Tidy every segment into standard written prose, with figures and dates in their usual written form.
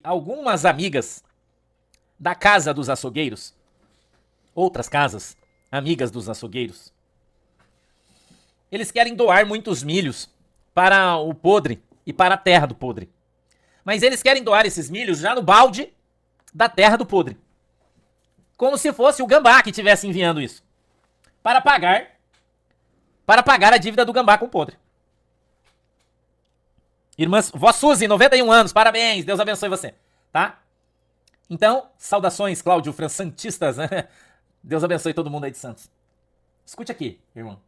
Algumas amigas da casa dos açougueiros, outras casas, amigas dos açougueiros, eles querem doar muitos milhos para o podre e para a terra do podre. Mas eles querem doar esses milhos já no balde da terra do podre. Como se fosse o Gambá que estivesse enviando isso. Para pagar a dívida do Gambá com o podre. Irmã, vó Suzy, 91 anos, parabéns, Deus abençoe você, tá? Então, saudações, Cláudio, santistas, né? Deus abençoe todo mundo aí de Santos. Escute aqui, irmão.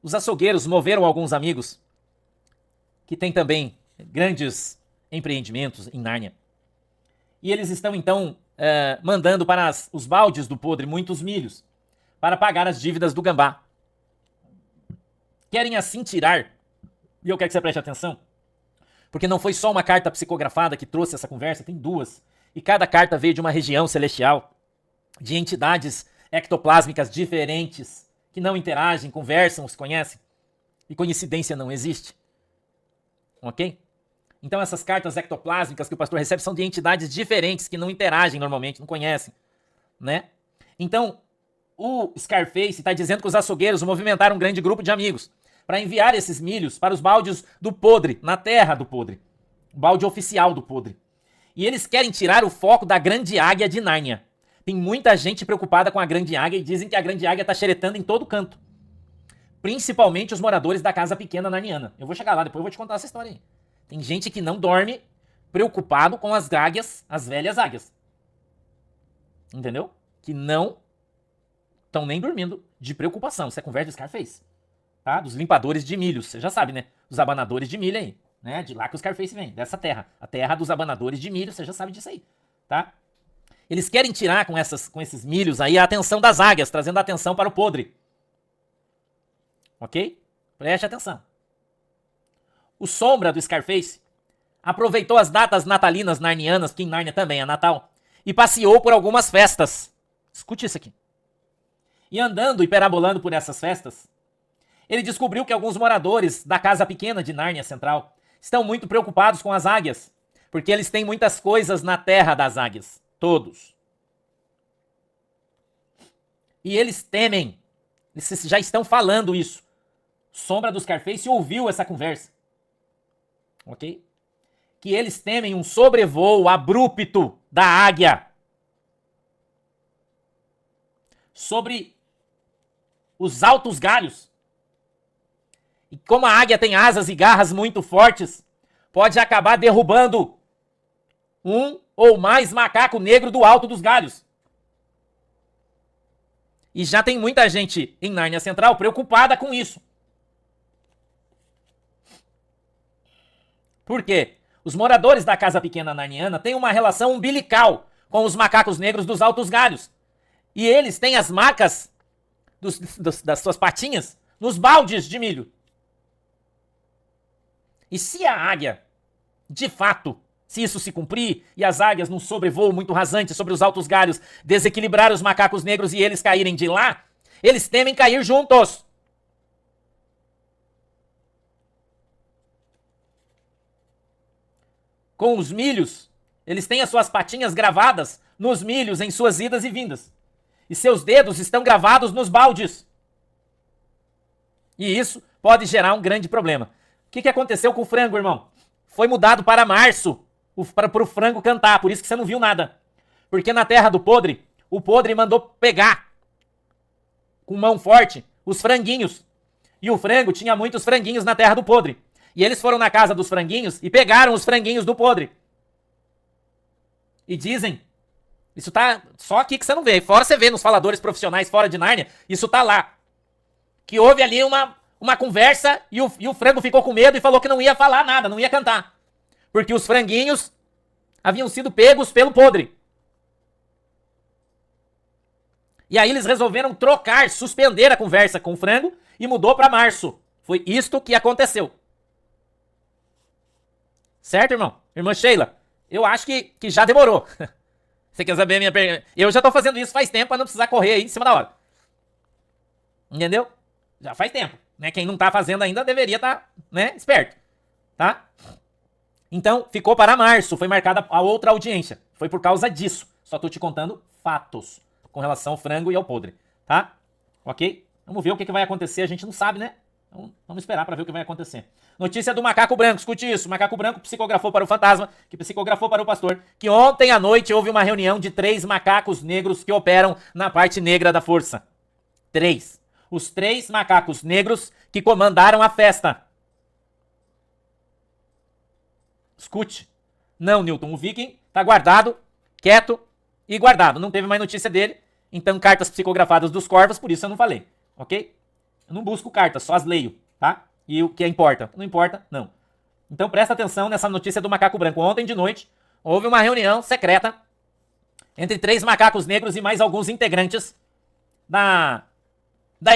Os açougueiros moveram alguns amigos que têm também grandes empreendimentos em Nárnia. E eles estão, então, mandando para os baldes do podre muitos milhos para pagar as dívidas do Gambá. Querem assim tirar, e eu quero que você preste atenção, porque não foi só uma carta psicografada que trouxe essa conversa, tem duas. E cada carta veio de uma região celestial, de entidades ectoplásmicas diferentes, que não interagem, conversam, se conhecem. E coincidência não existe. Ok? Então essas cartas ectoplásmicas que o pastor recebe são de entidades diferentes, que não interagem normalmente, não conhecem. Né? Então, o Scarface está dizendo que os açougueiros movimentaram um grande grupo de amigos para enviar esses milhos para os baldes do podre, na terra do podre. O balde oficial do podre. E eles querem tirar o foco da grande águia de Nárnia. Tem muita gente preocupada com a grande águia e dizem que a grande águia está xeretando em todo canto. Principalmente os moradores da casa pequena narniana. Eu vou chegar lá, depois eu vou te contar essa história aí. Tem gente que não dorme preocupado com as águias, as velhas águias. Entendeu? Que não estão nem dormindo de preocupação. Isso é conversa de Scarface. Tá? Dos limpadores de milho. Você já sabe, né? Os abanadores de milho aí. Né? De lá que o Scarface vem. Dessa terra. A terra dos abanadores de milho. Você já sabe disso aí. Tá? Eles querem tirar com esses milhos aí a atenção das águias. Trazendo a atenção para o podre. Ok? Preste atenção. O Sombra do Scarface aproveitou as datas natalinas narnianas, que em Nárnia também é Natal, e passeou por algumas festas. Escute isso aqui. E andando e perabolando por essas festas, ele descobriu que alguns moradores da casa pequena de Nárnia Central estão muito preocupados com as águias, porque eles têm muitas coisas na terra das águias. Todos. E eles temem. Eles já estão falando isso. Sombra do Scarface ouviu essa conversa. Ok? Que eles temem um sobrevoo abrupto da águia sobre os altos galhos. E como a águia tem asas e garras muito fortes, pode acabar derrubando um ou mais macaco negro do alto dos galhos. E já tem muita gente em Nárnia Central preocupada com isso. Por quê? Os moradores da casa pequena narniana têm uma relação umbilical com os macacos negros dos altos galhos. E eles têm as marcas das suas patinhas nos baldes de milho. E se a águia, de fato, se isso se cumprir, e as águias num sobrevoo muito rasante sobre os altos galhos desequilibrar os macacos negros e eles caírem de lá, eles temem cair juntos. Com os milhos, eles têm as suas patinhas gravadas nos milhos em suas idas e vindas. E seus dedos estão gravados nos baldes. E isso pode gerar um grande problema. O que aconteceu com o frango, irmão? Foi mudado para março, para o frango cantar, por isso que você não viu nada. Porque na terra do podre, o podre mandou pegar, com mão forte, os franguinhos. E o frango tinha muitos franguinhos na terra do podre. E eles foram na casa dos franguinhos e pegaram os franguinhos do podre. E dizem, isso tá só aqui que você não vê, fora você vê nos faladores profissionais fora de Nárnia, isso tá lá. Que houve ali uma conversa e o frango ficou com medo e falou que não ia falar nada, não ia cantar. Porque os franguinhos haviam sido pegos pelo podre. E aí eles resolveram trocar, suspender a conversa com o frango e mudou para março. Foi isto que aconteceu. Certo, irmão? Irmã Sheila, eu acho que já demorou. Você quer saber a minha pergunta? Eu já tô fazendo isso faz tempo para não precisar correr aí em cima da hora. Entendeu? Já faz tempo. Né? Quem não tá fazendo ainda deveria estar, né, esperto. Tá? Então, ficou para março, foi marcada a outra audiência. Foi por causa disso. Só tô te contando fatos com relação ao frango e ao podre, tá? Ok? Vamos ver o que vai acontecer, a gente não sabe, né? Então, vamos esperar para ver o que vai acontecer. Notícia do Macaco Branco, escute isso. O Macaco Branco psicografou para o fantasma, que psicografou para o pastor, que ontem à noite houve uma reunião de 3 macacos negros que operam na parte negra da força. 3. Os 3 macacos negros que comandaram a festa. Escute. Não, Newton, o Viking tá guardado, quieto e guardado. Não teve mais notícia dele. Então, cartas psicografadas dos corvos, por isso eu não falei. Ok? Eu não busco cartas, só as leio, tá? E o que importa? Não importa, não. Então, presta atenção nessa notícia do Macaco Branco. Ontem de noite, houve uma reunião secreta entre 3 macacos negros e mais alguns integrantes da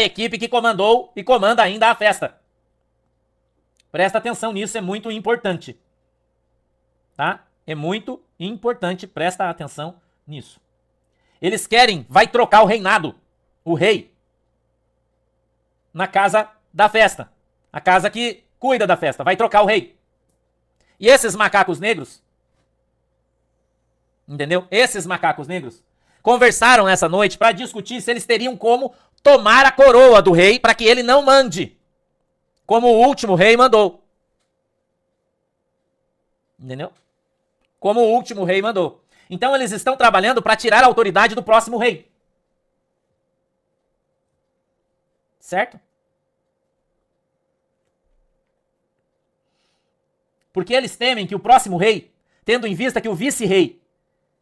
equipe que comandou e comanda ainda a festa. Presta atenção nisso, é muito importante. Tá? É muito importante, presta atenção nisso. Eles querem, vai trocar o reinado, o rei, na casa da festa. A casa que cuida da festa, vai trocar o rei. E esses macacos negros, entendeu? Esses macacos negros conversaram essa noite para discutir se eles teriam como tomar a coroa do rei para que ele não mande, como o último rei mandou. Entendeu? Como o último rei mandou. Então eles estão trabalhando para tirar a autoridade do próximo rei. Certo? Porque eles temem que o próximo rei, tendo em vista que o vice-rei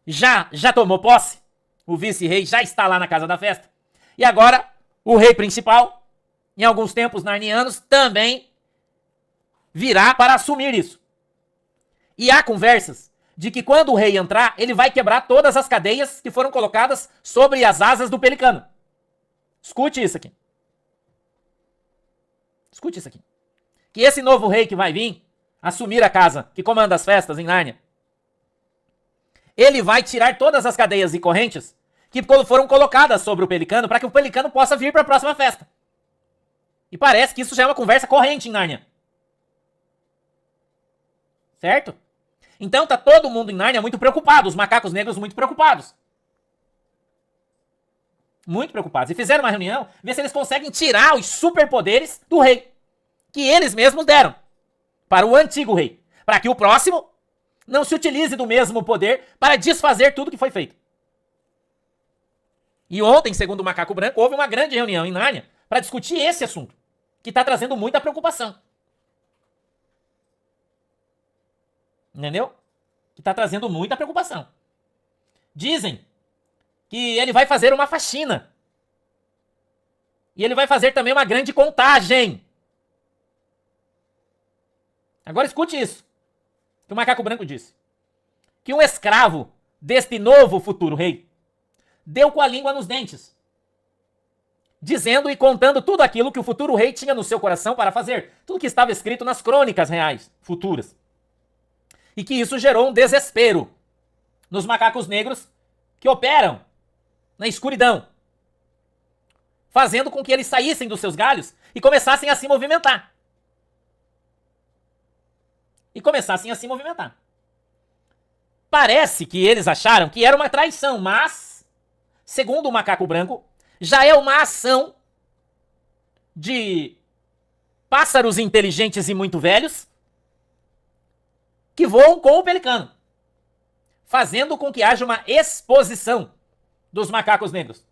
já tomou posse, o vice-rei já está lá na casa da festa, e agora o rei principal, em alguns tempos narnianos, também virá para assumir isso. E há conversas de que quando o rei entrar, ele vai quebrar todas as cadeias que foram colocadas sobre as asas do pelicano. Escute isso aqui. Escute isso aqui. Que esse novo rei que vai vir assumir a casa, que comanda as festas em Nárnia, ele vai tirar todas as cadeias e correntes que foram colocadas sobre o pelicano para que o pelicano possa vir para a próxima festa. E parece que isso já é uma conversa corrente em Nárnia. Certo? Então tá todo mundo em Nárnia muito preocupado, os macacos negros muito preocupados. Muito preocupados. E fizeram uma reunião, ver se eles conseguem tirar os superpoderes do rei, que eles mesmos deram para o antigo rei, para que o próximo não se utilize do mesmo poder para desfazer tudo que foi feito. E ontem, segundo o Macaco Branco, houve uma grande reunião em Nárnia para discutir esse assunto, que está trazendo muita preocupação. Entendeu? Que está trazendo muita preocupação. Dizem que ele vai fazer uma faxina. E ele vai fazer também uma grande contagem. Agora escute isso. Que o Macaco Branco disse. Que um escravo deste novo futuro rei deu com a língua nos dentes, dizendo e contando tudo aquilo que o futuro rei tinha no seu coração para fazer. Tudo que estava escrito nas crônicas reais, futuras. E que isso gerou um desespero nos macacos negros que operam na escuridão, fazendo com que eles saíssem dos seus galhos e começassem a se movimentar. Parece que eles acharam que era uma traição, mas, segundo o Macaco Branco, já é uma ação de pássaros inteligentes e muito velhos que voam com o pelicano, fazendo com que haja uma exposição dos macacos negros.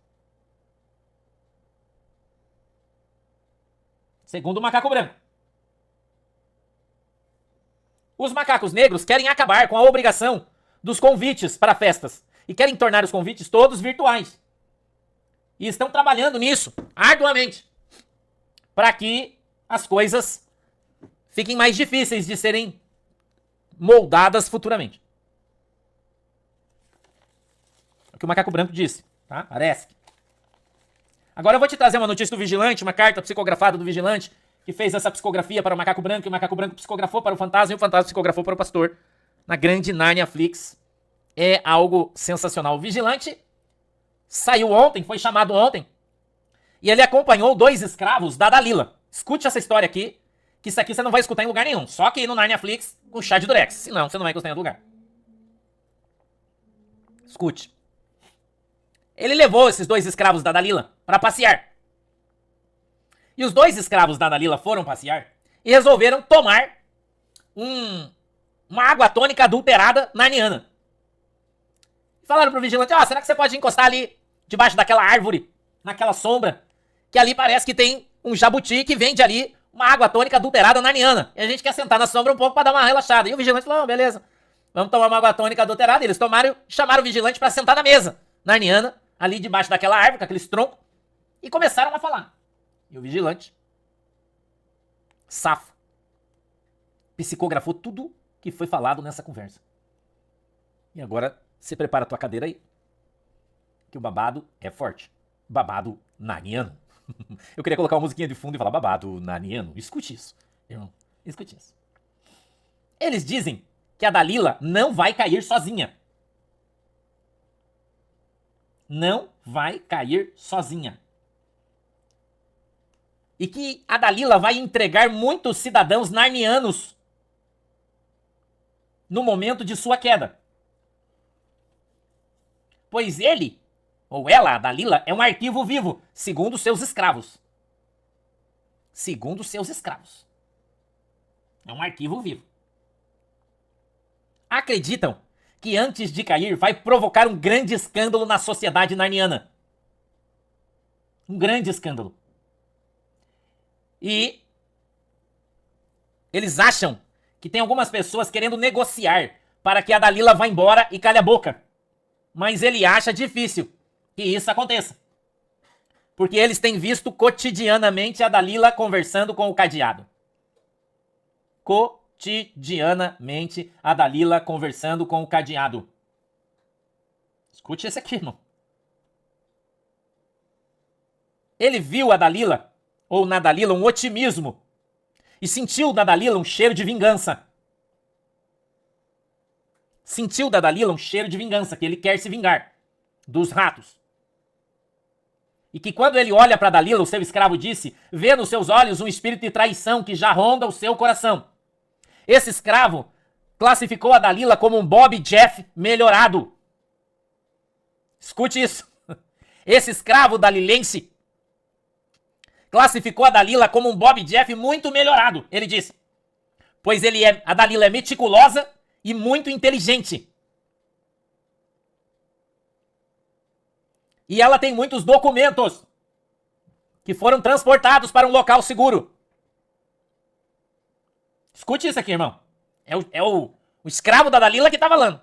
Segundo o Macaco Branco. Os macacos negros querem acabar com a obrigação dos convites para festas e querem tornar os convites todos virtuais. E estão trabalhando nisso arduamente para que as coisas fiquem mais difíceis de serem moldadas futuramente. É o que o Macaco Branco disse, tá? Parece. Agora eu vou te trazer uma notícia do Vigilante, uma carta psicografada do Vigilante, que fez essa psicografia para o Macaco Branco, e o Macaco Branco psicografou para o Fantasma, e o Fantasma psicografou para o Pastor, na grande Nárnia Flix. É algo sensacional. O Vigilante saiu ontem, foi chamado ontem, e ele acompanhou 2 escravos da Dalila. Escute essa história aqui, que isso aqui você não vai escutar em lugar nenhum. Só aqui no Narniaflix com chá de Durex. Senão, você não vai escutar em outro lugar. Escute. Ele levou esses 2 escravos da Dalila para passear. E os 2 escravos da Dalila foram passear e resolveram tomar uma água tônica adulterada narniana. Falaram pro vigilante, será que você pode encostar ali, debaixo daquela árvore, naquela sombra, que ali parece que tem um jabuti que vende ali uma água tônica adulterada narniana. E a gente quer sentar na sombra um pouco pra dar uma relaxada. E o vigilante falou, beleza, vamos tomar uma água tônica adulterada. E eles chamaram o vigilante pra sentar na mesa narniana, ali debaixo daquela árvore, com aqueles troncos, e começaram a falar. E o vigilante, safo, psicografou tudo que foi falado nessa conversa. E agora, você prepara a tua cadeira aí, que o babado é forte. Babado narniano. Eu queria colocar uma musiquinha de fundo e falar babado narniano. Escute isso, irmão. Escute isso. Eles dizem que a Dalila não vai cair sozinha. Não vai cair sozinha. E que a Dalila vai entregar muitos cidadãos narnianos no momento de sua queda. Pois ele, ou ela, a Dalila, é um arquivo vivo, segundo seus escravos. Segundo seus escravos. É um arquivo vivo. Acreditam que antes de cair vai provocar um grande escândalo na sociedade narniana. Um grande escândalo. E eles acham que tem algumas pessoas querendo negociar para que a Dalila vá embora e calhe a boca. Mas ele acha difícil que isso aconteça. Porque eles têm visto cotidianamente a Dalila conversando com o cadeado. Cotidianamente a Dalila conversando com o cadeado. Escute esse aqui, irmão. Ele viu a Dalila, ou na Dalila, um otimismo. E sentiu na Dalila um cheiro de vingança. Sentiu da Dalila um cheiro de vingança, que ele quer se vingar dos ratos. E que quando ele olha para Dalila, o seu escravo disse, vê nos seus olhos um espírito de traição que já ronda o seu coração. Esse escravo classificou a Dalila como um Bob Jeff melhorado. Escute isso. Esse escravo dalilense classificou a Dalila como um Bob Jeff muito melhorado, ele disse. Pois a Dalila é meticulosa e muito inteligente. E ela tem muitos documentos que foram transportados para um local seguro. Escute isso aqui, irmão. É o escravo da Dalila que está falando.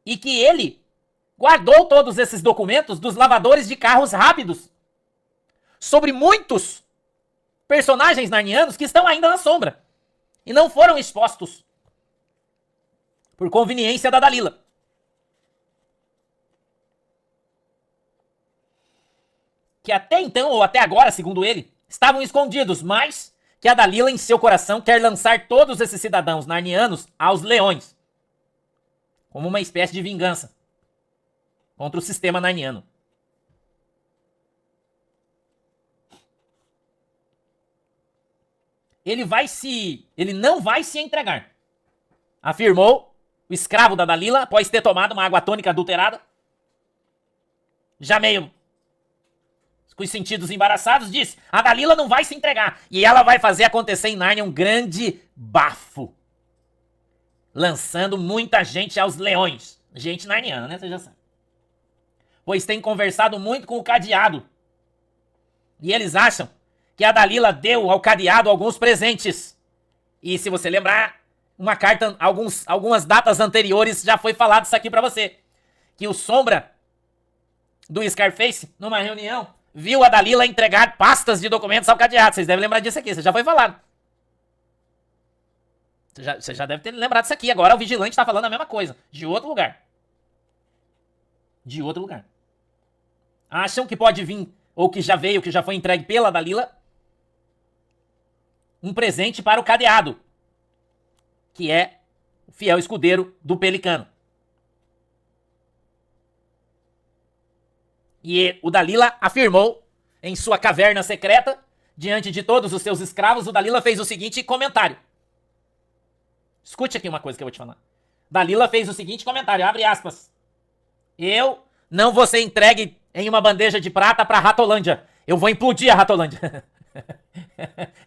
E que ele guardou todos esses documentos dos lavadores de carros rápidos sobre muitos personagens narnianos que estão ainda na sombra e não foram expostos por conveniência da Dalila. Que até então, ou até agora, segundo ele, estavam escondidos, mas que a Dalila em seu coração quer lançar todos esses cidadãos narnianos aos leões, como uma espécie de vingança contra o sistema narniano. Ele não vai se entregar, afirmou o escravo da Dalila após ter tomado uma água tônica adulterada. Já meio com os sentidos embaraçados, disse, a Dalila não vai se entregar e ela vai fazer acontecer em Nárnia um grande bafo, lançando muita gente aos leões. Gente narniana, né? Você já sabe. Pois tem conversado muito com o cadeado. E eles acham que a Dalila deu ao cadeado alguns presentes. E se você lembrar, uma carta, algumas datas anteriores já foi falado isso aqui pra você. Que o Sombra do Scarface, numa reunião, viu a Dalila entregar pastas de documentos ao cadeado. Vocês devem lembrar disso aqui, isso já foi falado. Você já deve ter lembrado disso aqui. Agora o vigilante está falando a mesma coisa, de outro lugar. De outro lugar. Acham que pode vir, ou que já veio, que já foi entregue pela Dalila, um presente para o cadeado, que é o fiel escudeiro do Pelicano. E o Dalila afirmou em sua caverna secreta, diante de todos os seus escravos, o Dalila fez o seguinte comentário. Escute aqui uma coisa que eu vou te falar. Dalila fez o seguinte comentário, abre aspas. Eu não vou ser entregue em uma bandeja de prata pra Ratolândia. Eu vou implodir a Ratolândia.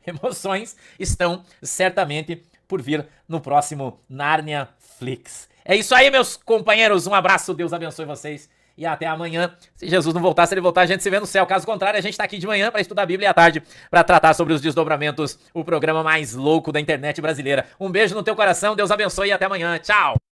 Emoções estão certamente por vir no próximo Narnia Flix. É isso aí, meus companheiros. Um abraço, Deus abençoe vocês. E até amanhã. Se Jesus não voltar, se ele voltar, a gente se vê no céu. Caso contrário, a gente tá aqui de manhã para estudar a Bíblia e à tarde para tratar sobre os desdobramentos, o programa mais louco da internet brasileira. Um beijo no teu coração, Deus abençoe e até amanhã. Tchau!